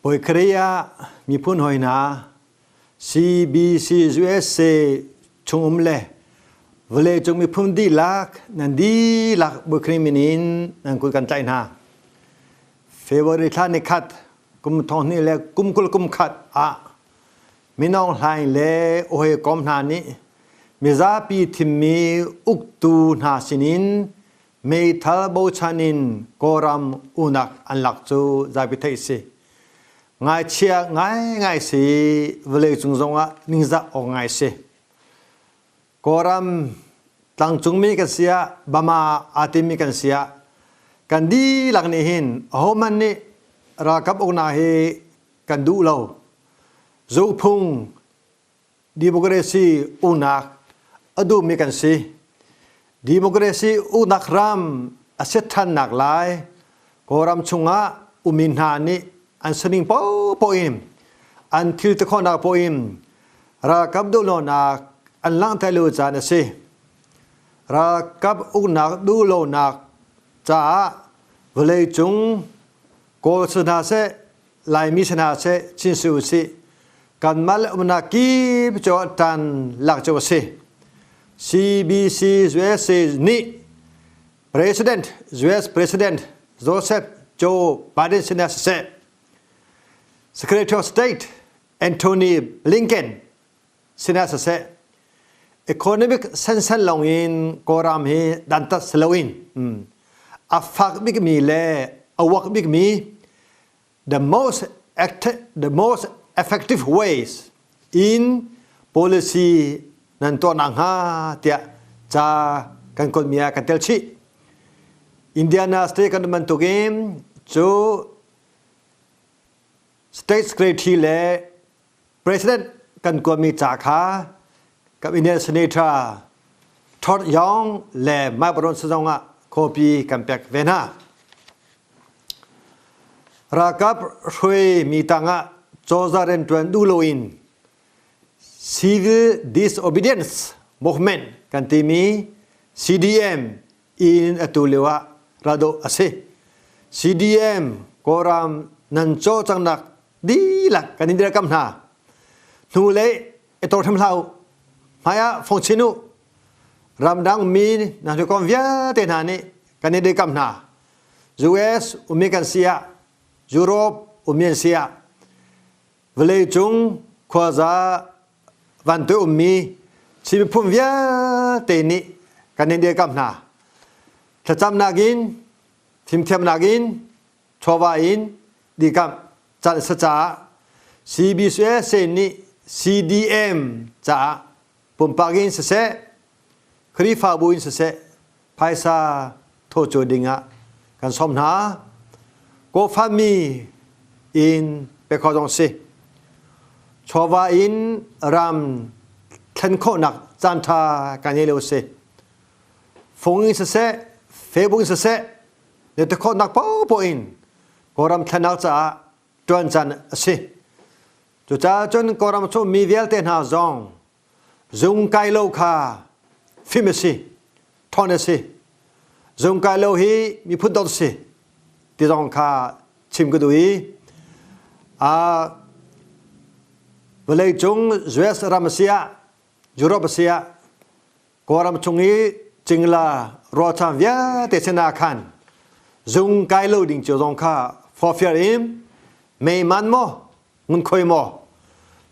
Oi Korea mi pun hoi na CBC USA chung le vle chung mi pun di lak nan di lak bu kriminin nan kul kan chai na February tha ni khat kum thong ni le kum kul kum khat a mi nong hai le oi kom na ni mi za pi thim mi uk tu na sinin me thal bo chanin koram unak an lak chu za bi thai si ngay chia ngay si vle chung zong a ningza o ngay si koram tang chung mi kan sia bama atimi kan sia kan di lak ni hin ho man ni ra kap ok na he kan du lo zo phung democracy unak adu mi kan si democracy unak ram aset than nak lai koram chunga umin ha ni an sning po im an thil te khona po im ra kap do lo na an lang ta lo cha na se ra kap u na du lo na cha vle chung ko sna se lai mi sna se chin su si kan mal na ki cho tan lak cho se CBC US ni US President Joseph Joe Biden sna se Secretary of State Antony Blinken sinas se economic sense long in koram he danta slowin afak big mi le awak big mi the most effective ways in policy nan to nang ha tia cha kan kon mia kan tel chi Indiana State kan man to game cho State Secretary และ President กันกว่ามีจากขากับ Indian Senator ทอดยองและมาบรอนสจงะโคปีกันแปกเวนารากับช่วยมีตังะโจซาเรนตวนดูโลอิน Civil Disobedience Movement กันที่มี CDM อินอตุเลวะราโดอาเซ CDM กรามนันโจจังนักดีหลักกันนิดเดียวกันนะนูเล่ไอตัวทำเราหมายฟงชินุรำดังมีนะทุกคนวิ่งเต้นหานี่กันนิดเดียวกันนะ US อุมิกันเสียยุโรปอุมิกันเสียเวลาจงขวาซาวันตัวอุมิชีวิตพุ่มวิ่งเต้นนี่กันนิดเดียวกันนะถ้าจำนักินทีมเทียมนักินชัวร์อินดีกันจัดสจ้า CBS นี่ CDM จ้าปุ่มปากินเสร็จครีฟาบุญเสร็จภายซาโทโจดิงะกันสมนาโกฟามีอินเปคอดงซีชวาอินรำเทนโคนักจันทากันเยลวซีฟงอินเสร็จเฟบุญเสร็จเนตโคนักปออินโกรำเทนักจ้าจวนจันสิจุจ้าจนกรมชุมีเวลเตนหาซองซุงไกโลคาฟิมสิทอนสิซุงไกโลฮีมีพุทธสิติซองคาชิมกดุยเวลาจงสวีเดนรัมเซียยุโรปเซียกรมชงนี้จึงลารอทำเวลเตชนาคันซุงไกโลดิ่งจงคาฟอร์ฟิอิมไม่มันโมงุนคอยโม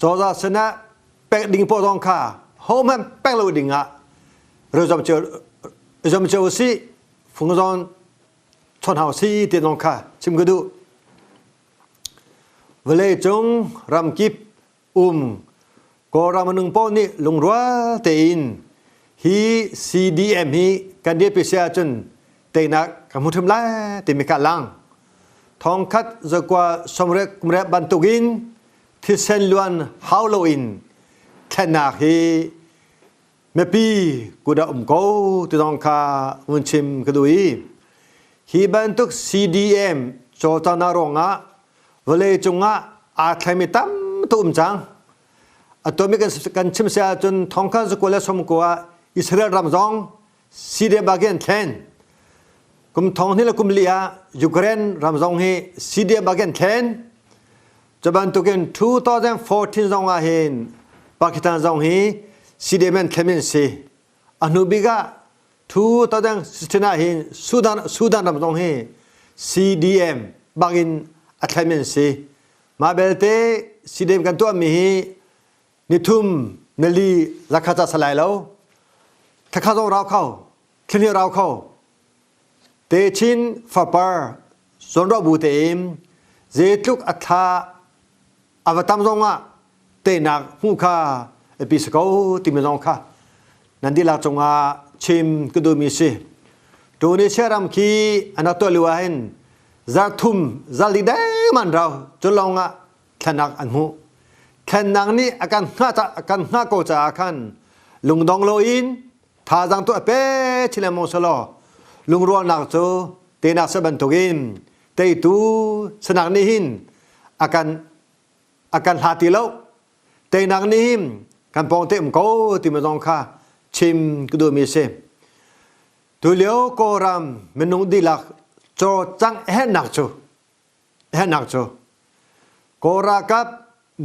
จอซาสนะเป็กดิ่งปอดองคาโฮมันเป็กเราดิ่งอะเราจำเจอสิฟุงจอนชนหาสิที่ดองคาชิมกดูเวลาจงรำกิบก็รำนึงปอนี่ลงรัวเตีนฮี CDM ฮีกันเดียพิเศษจนเตนักกำมุทมไล่เตมิกาลังทองคัดจะกว่าสมเร็จกุมเรบันตุกินที่เซนลวนฮาโลวินแค่นาฮีเมปีกูได้กูที่ต้องคาอุนชิมกดูอีฮีบันตุก CDM โจตานารองะเวลจงะอาทมิตัมตุจังตัวมีกันชิมเสียจนทองคัดจะกว่าและสมกว่าอิสราเอลรำจง CDM บางอย่างแทน กุมทองนี่ละกุมเลียยูเครนรำซองให้ซีเดียบากันแทน จะบันทุกิน2014 zong ahin Pakistan zong hi CDM clemency anubiga 2016 ahin Sudan ram zong hi CDM bagin clemency ma belte CDM kan tu mi hi nithum nali zakhacha salai lo thakha zong raw khau khini raw khau te chin fapar sonro bu teim zetluk atha avatam zonga te nak hu kha episco timezong kha nandi la chonga chim kudu mi si to ni sharam ki anato luahin zathum zalide man raw cholonga thanak anhu thanang ni akan nga ko cha khan lungdong loin tha jang to pe chilemo solo lungro nak cho te nak saban togin te tu sanak ni hin akan hati lo te nak ni him kan pong te ko ti ma jong kha chim kudu mi se tu leo ko ram menung dilak cho chang he nak cho ko ra kap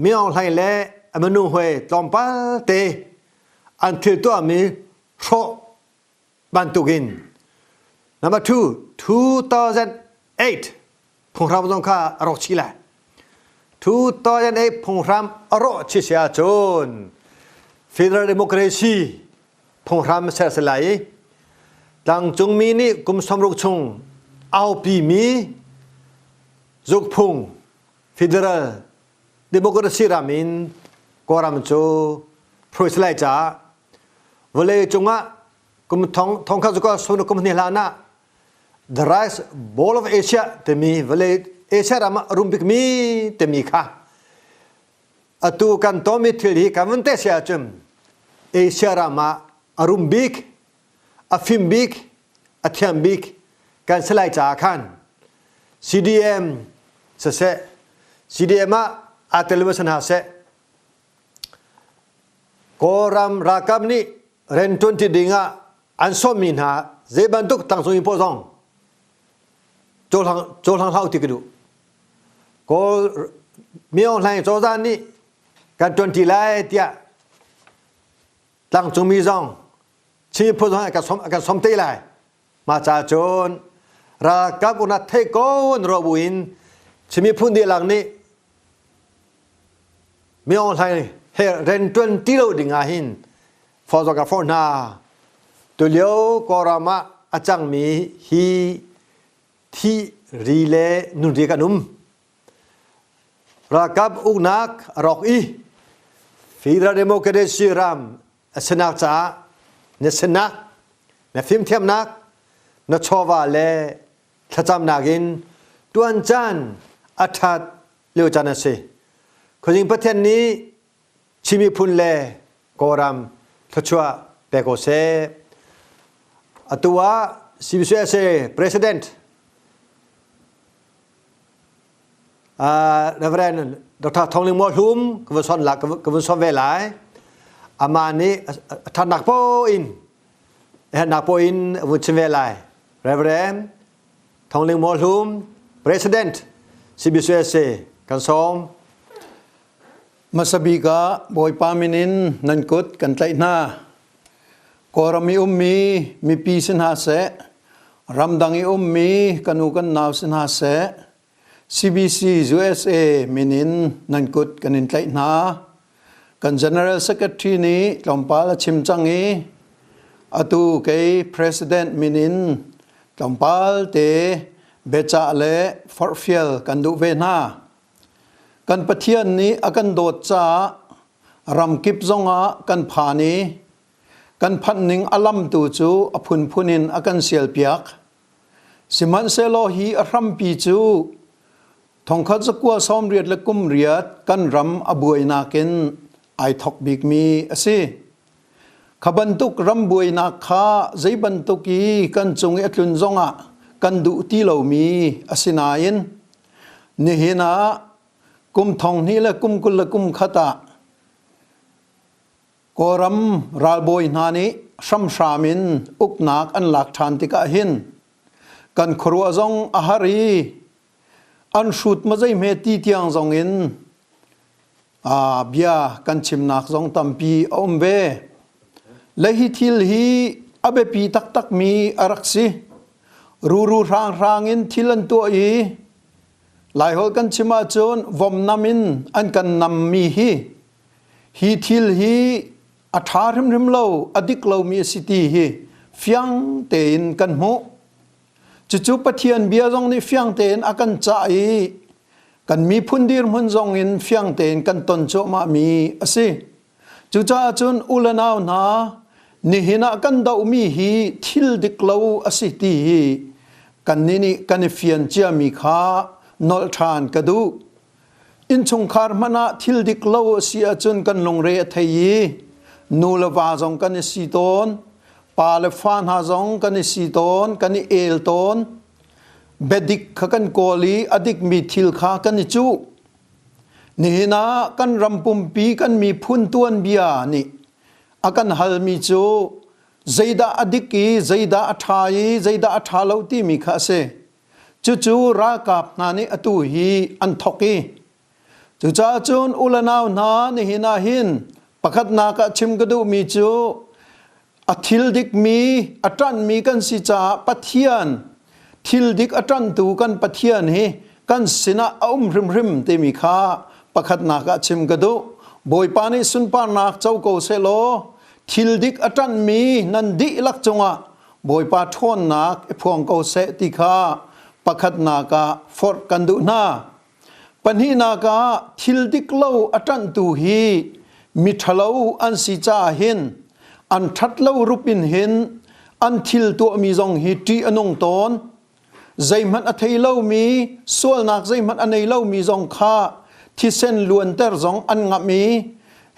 miao lai le amanu hwe tompa te an thil to mi tho ban tugin number 2 2008 phong ram jong kha ro chi la 2008 phong ram ro chi sia chon federal democracy phong ram sa salai tang chung mi ni kum samruk chung au pi mi zuk phung federal democracy ramin koram cho phoi salai cha vole chunga kum thong kha zuka sonu kum ni lana the rice bowl of Asia temi vale Asia rama rumpik mi temi kha atu kan tomi thili kamante sia chum Asia rama arumbik afimbik athiambik kan selai cha khan CDM se CDM a television ha se koram rakam ni ren 20 dinga ansomin ha zebantuk tangsung impozong Jolang hau tikidu ko miong lai zozan ni kan 20 lai tia tang chung mi zong chi pozong akan somte lai ma cha chon ra kap una the ko ro buin chimi phun di lang ni miong lai he ren 20 lo dinga hin for zo ka for na tu leo korama achang mi hiที่รีเลนุนเรียกันรักับอุกนักรอกอีฟีดาเดโมคราซีรามสนักจ้าเนสนักเนฟิมเทียมนักนชวาเลขจำนักินตัวนจันอัฐดเลียวจันเสคนยิงประเทศนี้ชิมิพุนเลกอรัมขชัวเปโกเซอตัวCBC President Reverend Dr. Thong Ling Mo Hlum กวนซอนหลักกวนซอนเวลาอามานี้ท่านนักโปอินนักโปอินวุฒิเวลา Reverend Thong Ling Mo Hlum President CBC กันสองมาสบิกาบอยปามินินนันกุดกันไตหน้ากอรมีมีปีสินหาเสรำดังมีกันูกันนาวสินหาเสCBC USA มินินนันกุดกันอินไตหนากัน General Secretary นี้ลำปาลชิมจังอีอตูเกย์ President มินินลำปาลเตเบจ่าเลฟอร์ฟิลกันดูเวนากันปะเทียนนี้อากันโดดจ้ารำกิบจงอากันผานีกันพันหนึ่งอลัมตูจูอพุนพุนินอากันเสียลเปียกสิมันเซโลฮีอรัมปีจูทองคัดสกัวซ้อมเรียดและกุมเรียดกันรำอบวยนาเกนไอทอกบิกมีสิขบันตุกรำบวยนาคาใจบันตุกีกันจงเอตุนจงอากันดูตีเหลามีอสินายินนี่เห็นกุมทองนี้และกุมกุลและกุมขตะกอรัมราลบอยนานี้ชัมชามินอุกนักอันหลักฐานติกาหินกันครัวจงอาหารีอันชุดมาใจเมตีเตียงจงอิน เบียกันชิมนักจงตัมปีอมเวและฮิทิลฮีอเบปีตักตักมีอารักซีรูรางอินทิลันตัวอีหลายหนกันชิมาจนวมนามินอันกันนำมีฮีทิลฮีอัฐาริมเล่าอดิกเล่ามีสิตีฮีฟียงเตนกันโมจู่ๆปะเทียนเบียจงนี่ฟียงเตนอากันจ่ายกันมีพุนดีร์มุนจงอินฟียงเตนกันตนโจมามีสิจู่จ้าจนอุลนาวนานี่หินากันดาวมีฮีทิลดิกเล่าสิตีฮีกันนี่กันฟียนเจียมีข้านอลทานกระดูอินชงคาร์มานาทิลดิกเล่าเสียจนกันลงเรือไทยนูลวาจงกันสีตนปาเลฟานฮาจงกันสีตนกันเอลตนเบดิกขกันโกลีอดิกมีทิลขากันจูนี่นะกันรำปุ่มปีกันมีพุนตัวนเบียนี่อากันฮัลมีจูใจดาอดิกีใจดาอัฐายใจดาอัฐาเลวที่มีข้าเสจู่ๆรักกับนานี่อตุฮีอันทกีจู่จ้าจูนอุลนาวนานี่หินาหินประคัดนากะชิมกระดูมีจูอทิลดิกมีอัตรันมีกันสิจ่าปะเทียนทิลดิกอัตรันตูกันปะเทียนฮีกันสินะริมเตมีข้าประคัดนากะชิมกระดูบอยปานิสุนปานักเจ้าโกเซโลทิลดิกอัตรันมีนันดิลักจงะบอยปาทอนนักพวงโกเซติข้าประคัดนากะฟอร์กันดูนาปัญหานากะทิลดิกเล่าอัตรันตูฮีมิทลาวอันสิจ่าเห็นอันทัดเล่ารูปินเห็นอันทิลตัวมีจงฮิตรีอนงตอนใจมันอัทยเล่ามีส่วนนักใจมันอันในเล่ามีจงข้าที่เส้นล้วนแต่จงอันงับมี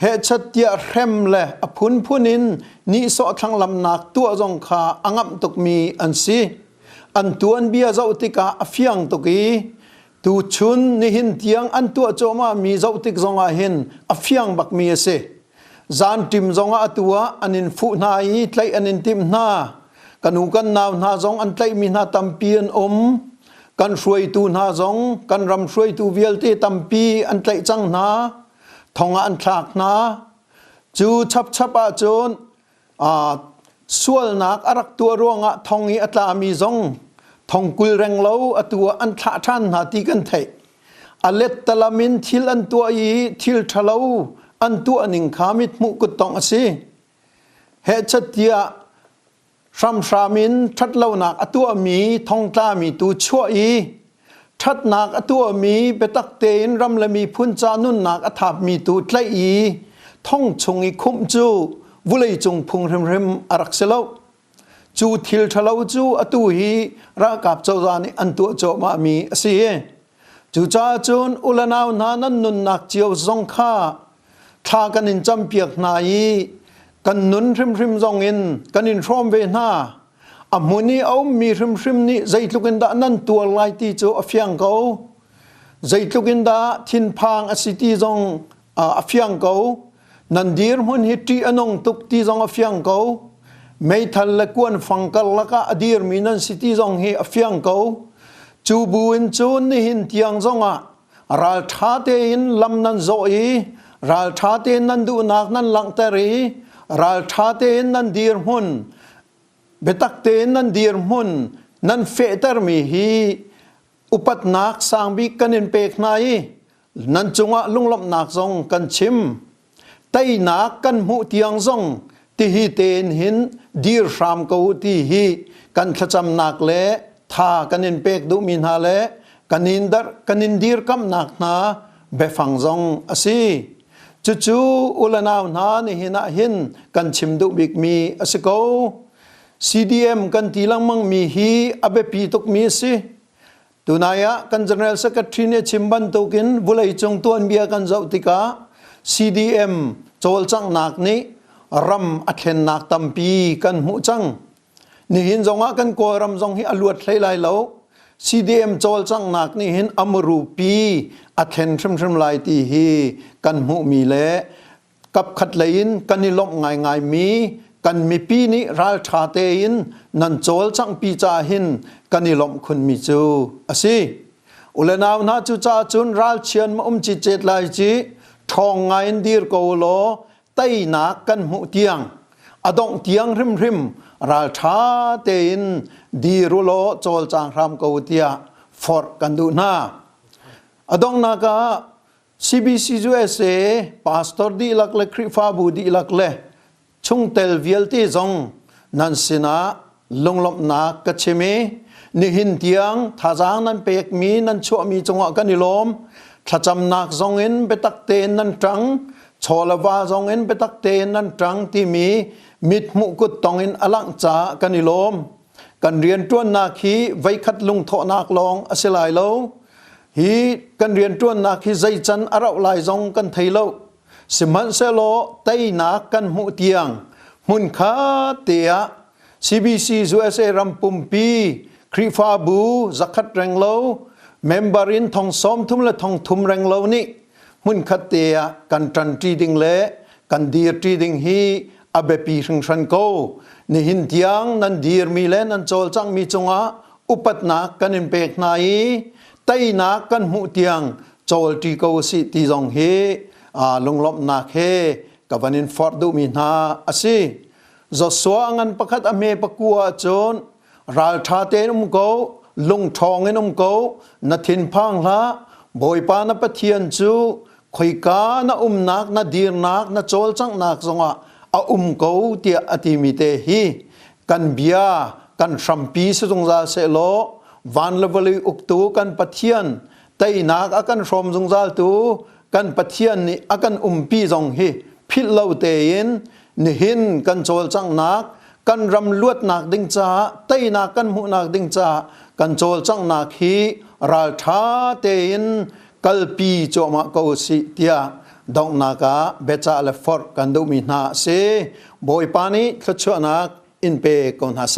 เหตุชัดเดียเร็มเละอพุนพุนินนี่สอทั้งลำนักตัวจงข้าอังับตกมีอันสิอันตัวอันเบียเจ้าติกาอฟียงตกีตูชุนนี่หินเตียงอันตัวโจมามีเจ้าติกจงอาเห็นอฟียงบักมีเสจานติมจงอาตัวอันนินฟุนาอีไตอันนินติมนากันหูกันนาวนาจงอันไตมีนาตัมปีอันกันช่วยตูนาจงกันรำช่วยตูเวลเตตัมปีอันไตจังนาทองอันทากนาจูชับอาจนส่วนนักอรักตัวร่วงทองอีอัตลามีจงทองกุลแรงเล่าตัวอันท่าท่านหาตีกันไทยอเลตตลามินทิลอันตัวอีทิลทะเลาอันตัวหนึ่งขามิดมุกุตตองสิเหตุชัดเดียชามินทัดเล่านักตัวมีทองตามีตัวชั่วอีทัดนักตัวมีเปตักเตนรำละมีพุนจานุนนักอธาบมีตัวไตอีท่องชงอีคุมจูวุเลยจงพุงริมอารักเซลาจูทิลทะเลาจูอตุฮีรักกับเจ้าจานี่อันตัวโจมามีสิจูจ้าจูนอุลนาวนานันนุนนักเจียวจงข้าทากันอินจำเปียกนายกันนุนริมจงอินกันอินพร้อมเวน่าอามุนีเอามีริมนี่ใจทุกินดานั่นตัวลายที่โจอฟยังเขาใจทุกินดาทินพางอสิติจงอฟยังเขานันดีร์มุนฮิตรีอนงตุกที่จงอฟยังเขาไม่ทันละกวนฟังกันละก็อดีร์มีนันสิติจงฮิอฟยังเขาจูบุญจูนนี่หินเตียงจงรัลท่าเตอินลำนันโจอีรัลท่าเตนันดูนักนันหลังเตรีรัลท่าเตนันดีร์มุนเบตักเตนันดีร์มุนนันเฟเตอร์มีฮีอุปัตนักสังบิกันอินเปกนายนันจงลุงลบนักจงกันชิมไตนักกันหูเตียงจงที่ฮีเตนหินดีร์ชามกูที่ฮีกันขจำนักเละท่ากันอินเปกดูมินฮาเละกันอินดีร์กำนักนาเบฟังจงอสีจู่ๆอุลนาวนานี่หินะหินกันชิมดูบิกมีอสิโกCDM กันตีลังมังมีฮีอเบปีตุกมีสิตุนายะกัน General Secretary เนี่ยชิมบันตุกินบุเลยจงตัวเบียกันเจ้าติกา CDM โจลจังนักนี้รำอัดเห็นนักตัมปีกันหูจังนี่หินจงอากันโกรำจงให้อลวดไหลๆแล้ว CDM โจลจังนักนี่หินอมรูปีอัดเห็นริมๆลายตีฮีกันหูมีเละกับขัดเลยนกันนิลมง่ายๆมีกันมีปีนี้รัลชาเตอินนันโจลจังปีจาหินกันนิลมคุณมีจูอสิอุลนาวนาจูจาจุนรัลเชียนมาจิเจตลายจี ทองไงดีร์โกโลไตนักกันหูเตียงอดงเตียงริมราชาเตนดีรุโลโจลจางรามโกเตียฟอร์กันดูนาอดงนากา CBC USA พาสตอร์ดีลักเลคริฟาบูดีลักเลชุงเตลเวลตีจงนันสินะลงลบนักกัจเชมีนิหินเตียงท่าจางนั้นเปกมีนันชัวมีจงหวะกันนิลมถ้าจำนักจงเงินไปตักเตนนันจังชอลวาจงเงินไปตักเตนนันจังที่มีมิดมุกุตตองเงินอลังจากันนิลมกันเรียนจวนนาคีไว้คัดลุงโทนักลองอสิลายโลฮีกันเรียนจวนนาคีใจจันอาราวลายจงกันไทยโลสิมันเซโลไตนักกันหูเตียงมุนคาเตีย CBC USA รัมปุมปีคริฟาบูจักขัดแรงโลเมมเบอรินทองซ้อมทุ่มและทองทุ่มแรงโลนี่มุนคาเตียกันจันทรีดิงเละกันดีร์ทรีดิงฮีอาเบปีริงชันโกนี่หินเตียงนันดีร์มีเลนันโจลจังมีจงอาอุปัตนักกันอินเปกนายไตนักกันหูเตียงโจลทรีโกสิตีจงเฮลงลบนักเฮกับวันนินฟอร์ดูมีนาอสิจสวงันประคัดอเมปกัวจนราชาเตนุมโกลงทองเนุมโกนัทินพังละบอยปานปะเทียนจูคุยกาณนักณดีร์นักณโจลจังนักจงอาโกเตียอติมิเตฮีกันเบียกันชัมปีสจงจาเซโลวันเลวลีอุกตูกันปะเทียนไตนักอากันชมจงจาตูกันปะเทียนนี่อากันปีจงฮีพิลเลวเตยินนิหินกันโจลจังนักกันรำลวดนักดิงจ้าไตนักกันหูนักดิงจ้ากันโจลจังนักฮีราชาเตยินกัลปีโจมาโกสิเตียดองนักเบจ่าเลฟอร์กันดูมีนาเซบอยปานีขจวนักอินเปกอนฮาเซ